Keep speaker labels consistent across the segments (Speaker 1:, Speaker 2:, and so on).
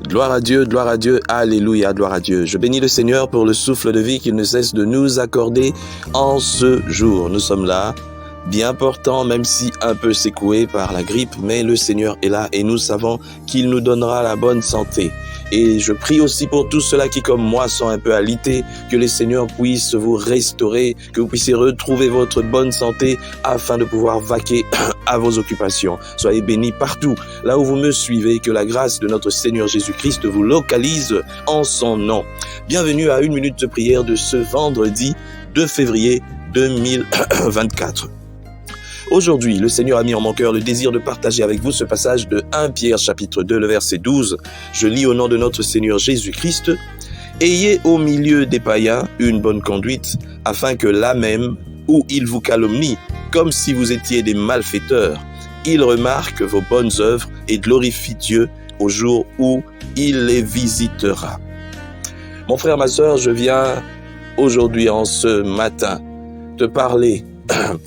Speaker 1: Gloire à Dieu, alléluia, gloire à Dieu. Je bénis le Seigneur pour le souffle de vie qu'il ne cesse de nous accorder en ce jour. Nous sommes là, bien portants, même si un peu secoués par la grippe, mais le Seigneur est là et nous savons qu'il nous donnera la bonne santé. Et je prie aussi pour tous ceux-là qui, comme moi, sont un peu alités, que le Seigneur puisse vous restaurer, que vous puissiez retrouver votre bonne santé afin de pouvoir vaquer à vos occupations. Soyez bénis partout, là où vous me suivez, que la grâce de notre Seigneur Jésus-Christ vous localise en son nom. Bienvenue à une minute de prière de ce vendredi 2 février 2024. Aujourd'hui, le Seigneur a mis en mon cœur le désir de partager avec vous ce passage de 1 Pierre chapitre 2, le verset 12. Je lis au nom de notre Seigneur Jésus-Christ. « Ayez au milieu des païens une bonne conduite, afin que là même, où ils vous calomnient, comme si vous étiez des malfaiteurs, ils remarquent vos bonnes œuvres et glorifient Dieu au jour où il les visitera. » Mon frère, ma sœur, je viens aujourd'hui, en ce matin, te parler.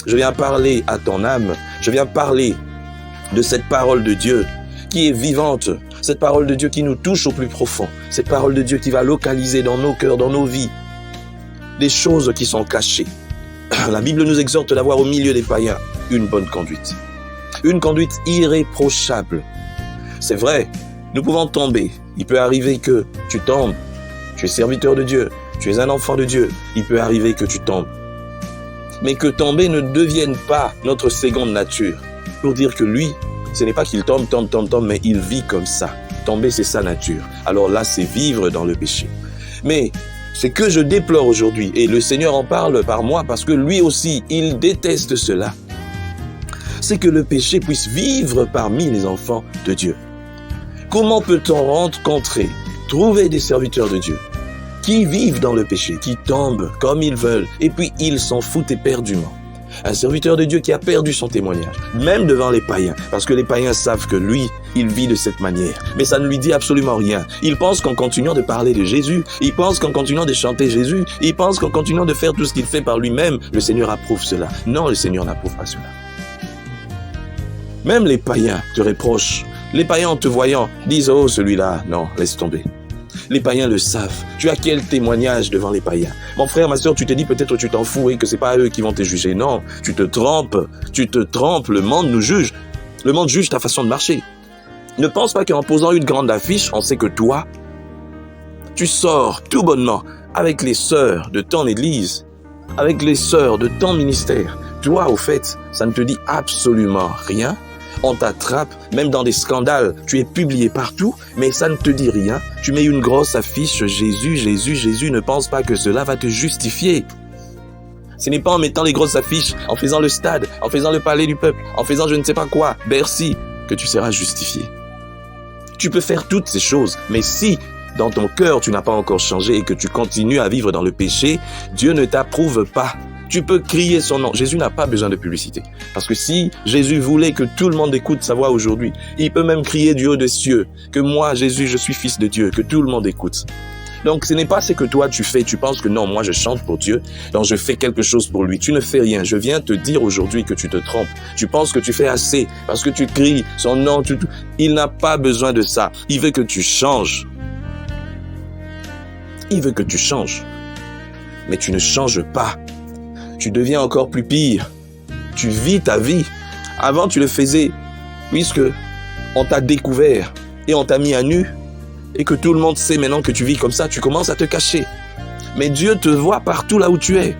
Speaker 1: Je viens parler à ton âme, je viens parler de cette parole de Dieu qui est vivante, cette parole de Dieu qui nous touche au plus profond, cette parole de Dieu qui va localiser dans nos cœurs, dans nos vies, des choses qui sont cachées. La Bible nous exhorte d'avoir au milieu des païens une bonne conduite irréprochable. C'est vrai, nous pouvons tomber, il peut arriver que tu tombes, tu es serviteur de Dieu, tu es un enfant de Dieu, il peut arriver que tu tombes. Mais que tomber ne devienne pas notre seconde nature. Pour dire que lui, ce n'est pas qu'il tombe, mais il vit comme ça. Tomber, c'est sa nature. Alors là, c'est vivre dans le péché. Mais ce que je déplore aujourd'hui, et le Seigneur en parle par moi, parce que lui aussi, il déteste cela, c'est que le péché puisse vivre parmi les enfants de Dieu. Comment peut-on rencontrer, trouver des serviteurs de Dieu qui vivent dans le péché, qui tombent comme ils veulent, et puis ils s'en foutent éperdument? Un serviteur de Dieu qui a perdu son témoignage, même devant les païens, parce que les païens savent que lui, il vit de cette manière. Mais ça ne lui dit absolument rien. Il pense qu'en continuant de parler de Jésus, il pense qu'en continuant de chanter Jésus, il pense qu'en continuant de faire tout ce qu'il fait par lui-même, le Seigneur approuve cela. Non, le Seigneur n'approuve pas cela. Même les païens te reprochent. Les païens, en te voyant, disent « Oh, celui-là, non, laisse tomber ». Les païens le savent. Tu as quel témoignage devant les païens? Mon frère, ma sœur, tu te dis peut-être tu t'en fous et que c'est pas eux qui vont te juger. Non, tu te trompes. Le monde nous juge. Le monde juge ta façon de marcher. Ne pense pas qu'en posant une grande affiche, on sait que toi, tu sors tout bonnement avec les sœurs de ton église, avec les sœurs de ton ministère. Toi, au fait, ça ne te dit absolument rien. On t'attrape, même dans des scandales, tu es publié partout, mais ça ne te dit rien. Tu mets une grosse affiche, Jésus, Jésus, Jésus, ne pense pas que cela va te justifier. Ce n'est pas en mettant les grosses affiches, en faisant le stade, en faisant le palais du peuple, en faisant je ne sais pas quoi, Bercy, que tu seras justifié. Tu peux faire toutes ces choses, mais si dans ton cœur tu n'as pas encore changé et que tu continues à vivre dans le péché, Dieu ne t'approuve pas. Tu peux crier son nom. Jésus n'a pas besoin de publicité. Parce que si Jésus voulait que tout le monde écoute sa voix aujourd'hui, il peut même crier du haut des cieux que moi, Jésus, je suis fils de Dieu, que tout le monde écoute. Donc ce n'est pas ce que toi tu fais. Tu penses que non, moi je chante pour Dieu, donc je fais quelque chose pour lui. Tu ne fais rien. Je viens te dire aujourd'hui que tu te trompes. Tu penses que tu fais assez parce que tu cries son nom. Il n'a pas besoin de ça. Il veut que tu changes. Il veut que tu changes. Mais tu ne changes pas. Tu deviens encore plus pire. Tu vis ta vie. Avant, tu le faisais puisque on t'a découvert et on t'a mis à nu et que tout le monde sait maintenant que tu vis comme ça, tu commences à te cacher. Mais Dieu te voit partout là où tu es.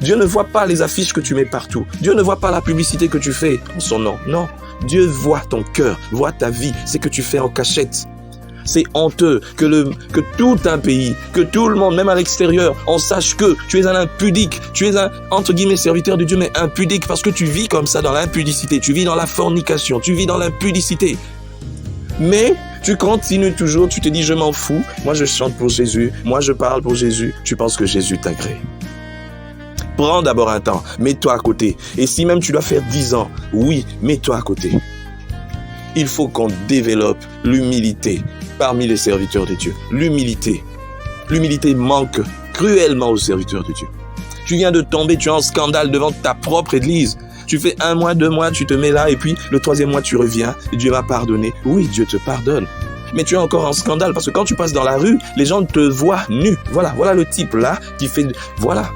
Speaker 1: Dieu ne voit pas les affiches que tu mets partout. Dieu ne voit pas la publicité que tu fais en son nom. Non, Dieu voit ton cœur, voit ta vie, ce que tu fais en cachette. C'est honteux que tout un pays, que tout le monde, même à l'extérieur, on sache que tu es un impudique, tu es un, entre guillemets, serviteur de Dieu, mais impudique parce que tu vis comme ça dans l'impudicité, tu vis dans la fornication, tu vis dans l'impudicité. Mais tu continues toujours, tu te dis je m'en fous, moi je chante pour Jésus, moi je parle pour Jésus, tu penses que Jésus t'agrée. Prends d'abord un temps, mets-toi à côté. Et si même tu dois faire 10 ans, oui, mets-toi à côté. Il faut qu'on développe l'humilité parmi les serviteurs de Dieu. L'humilité. L'humilité manque cruellement aux serviteurs de Dieu. Tu viens de tomber, tu es en scandale devant ta propre église. Tu fais 1 mois, 2 mois, tu te mets là et puis le 3e mois tu reviens. Et Dieu m'a pardonné. Oui, Dieu te pardonne. mais tu es encore en scandale parce que quand tu passes dans la rue, les gens te voient nu. Voilà le type là qui fait... Voilà.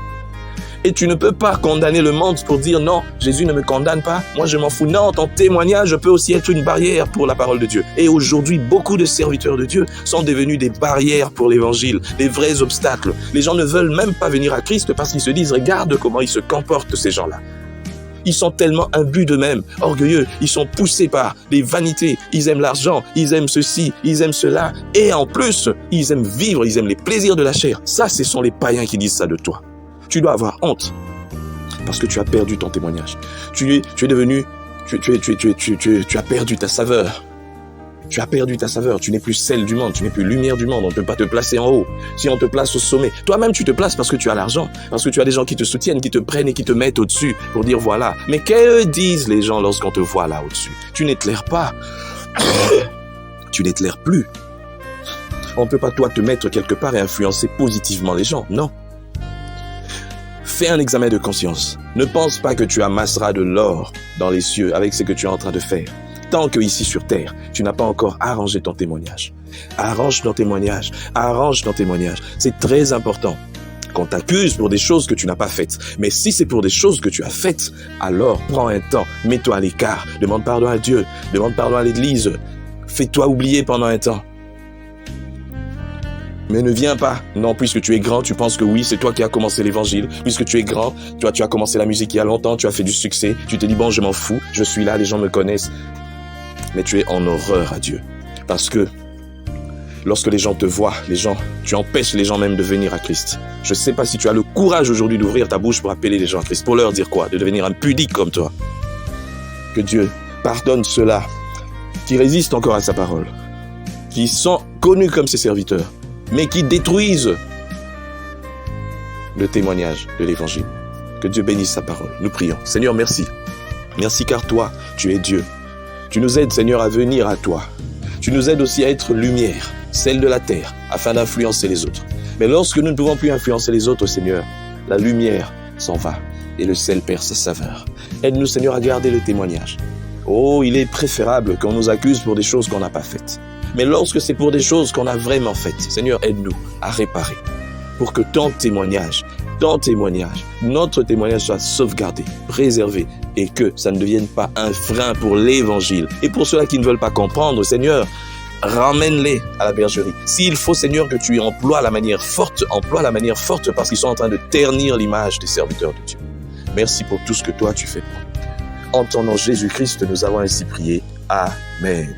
Speaker 1: Et tu ne peux pas condamner le monde pour dire non, Jésus ne me condamne pas, moi je m'en fous. Non, ton témoignage peut aussi être une barrière pour la parole de Dieu. Et aujourd'hui, beaucoup de serviteurs de Dieu sont devenus des barrières pour l'évangile, des vrais obstacles. Les gens ne veulent même pas venir à Christ parce qu'ils se disent, regarde comment ils se comportent ces gens-là. Ils sont tellement imbus d'eux-mêmes, orgueilleux, ils sont poussés par des vanités, ils aiment l'argent, ils aiment ceci, ils aiment cela. Et en plus, ils aiment vivre, ils aiment les plaisirs de la chair. Ça, ce sont les païens qui disent ça de toi. Tu dois avoir honte parce que tu as perdu ton témoignage. Tu as perdu ta saveur. Tu as perdu ta saveur. Tu n'es plus celle du monde. Tu n'es plus lumière du monde. On ne peut pas te placer en haut. Si on te place au sommet, toi-même tu te places parce que tu as l'argent, parce que tu as des gens qui te soutiennent, qui te prennent et qui te mettent au-dessus pour dire voilà. Mais que disent les gens lorsqu'on te voit là au-dessus? Tu n'éclaires pas. Tu n'éclaires plus. On ne peut pas toi te mettre quelque part et influencer positivement les gens. Non. Fais un examen de conscience. Ne pense pas que tu amasseras de l'or dans les cieux avec ce que tu es en train de faire. Tant que ici sur terre, tu n'as pas encore arrangé ton témoignage. Arrange ton témoignage. Arrange ton témoignage. C'est très important qu'on t'accuse pour des choses que tu n'as pas faites. Mais si c'est pour des choses que tu as faites, alors prends un temps, mets-toi à l'écart, demande pardon à Dieu, demande pardon à l'Église, fais-toi oublier pendant un temps. Mais ne viens pas. Non, puisque tu es grand, tu penses que oui, c'est toi qui as commencé l'évangile. Puisque tu es grand, toi, tu as commencé la musique il y a longtemps, tu as fait du succès. Tu te dis, bon, je m'en fous, je suis là, les gens me connaissent. Mais tu es en horreur à Dieu. Parce que lorsque les gens te voient, tu empêches les gens même de venir à Christ. Je ne sais pas si tu as le courage aujourd'hui d'ouvrir ta bouche pour appeler les gens à Christ. Pour leur dire quoi? De devenir un pudique comme toi. Que Dieu pardonne ceux-là qui résistent encore à sa parole. Qui sont connus comme ses serviteurs, mais qui détruisent le témoignage de l'évangile. Que Dieu bénisse sa parole. Nous prions. Seigneur, merci. Merci car toi, tu es Dieu. Tu nous aides, Seigneur, à venir à toi. Tu nous aides aussi à être lumière, celle de la terre, afin d'influencer les autres. Mais lorsque nous ne pouvons plus influencer les autres, Seigneur, la lumière s'en va et le sel perd sa saveur. Aide-nous, Seigneur, à garder le témoignage. Oh, il est préférable qu'on nous accuse pour des choses qu'on n'a pas faites. Mais lorsque c'est pour des choses qu'on a vraiment faites, Seigneur, aide-nous à réparer pour que ton témoignage, notre témoignage soit sauvegardé, préservé et que ça ne devienne pas un frein pour l'évangile. Et pour ceux-là qui ne veulent pas comprendre, Seigneur, ramène-les à la bergerie. S'il faut, Seigneur, que tu emploies la manière forte parce qu'ils sont en train de ternir l'image des serviteurs de Dieu. Merci pour tout ce que toi tu fais pour nous. En ton nom Jésus-Christ, nous avons ainsi prié. Amen.